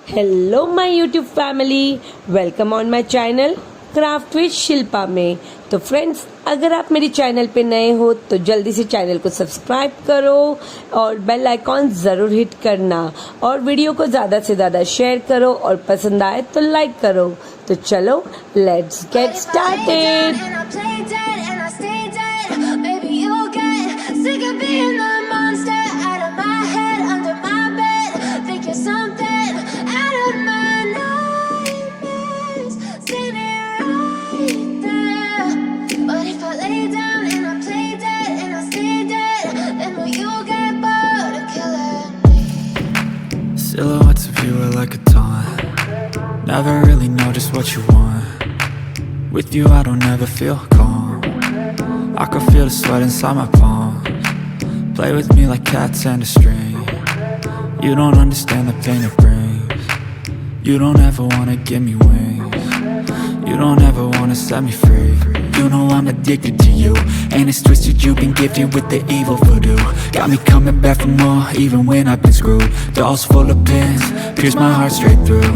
Hello my YouTube family, welcome on my channel craft with Shilpa में। तो friends, अगर आप मेरी चैनल पे नए हो तो जल्दी से चैनल को सब्सक्राइब करो और बेल आइकॉन ज़रूर हिट करना और वीडियो को ज़्यादा से ज़्यादा शेयर करो और पसंद आए तो लाइक करो। तो चलो let's get started. Silhouettes of you are like a taunt. Never really know just what you want. With you I don't ever feel calm. I can feel the sweat inside my palm. Play with me like cats and a string. You don't understand the pain it brings. You don't ever wanna give me wings. You don't ever wanna set me free. You know I'm addicted to you, and it's twisted, you've been gifted with the evil voodoo. Got me coming back for more, even when I've been screwed. Dolls full of pins, pierce my heart straight through.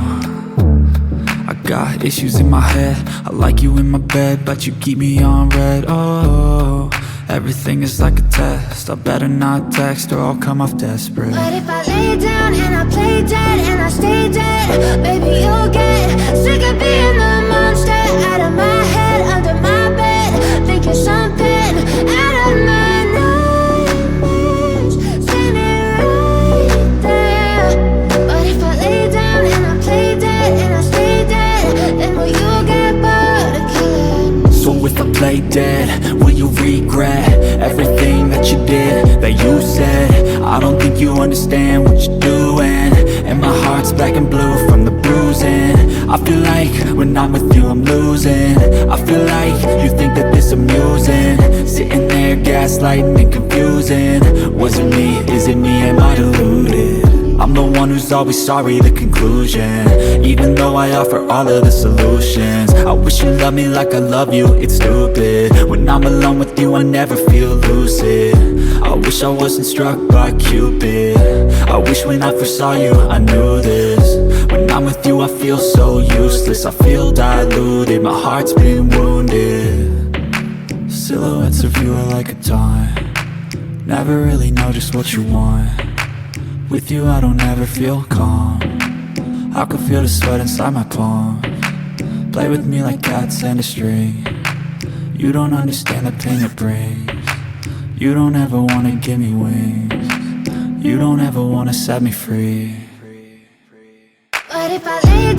I got issues in my head, I like you in my bed, but you keep me on red. Oh, everything is like a test, I better not text or I'll come off desperate. But if I lay down and I play dead and I stay dead, baby you'll get sick of being the monster out of my head, under my bed, thinking something out of my nightmares, standing right there. But if I lay down and I play dead and I stay dead, then will you get bored of killing? So if I play dead, will you regret everything that you did, that you said? I don't think you understand what you're doing, and my heart's black and blue from the bruising. I feel like when I'm with you I'm losing. I feel like you think that this amusing, sitting there gaslighting and confusing. Was it me? Is it me? Am I deluded? I'm the one who's always sorry, the conclusion, even though I offer all of the solutions. I wish you loved me like I love you, it's stupid. When I'm alone with you I never feel lucid. I wish I wasn't struck by Cupid. I wish when I first saw you I knew this. When I'm with you I feel so useless, I feel diluted, my heart's been wounded. Silhouettes of you are like a taunt. Never really know just what you want. With you I don't ever feel calm. I can feel the sweat inside my palm. Play with me like cats and a string. You don't understand the pain it brings. You don't ever wanna give me wings. You don't ever wanna set me free. But if I lay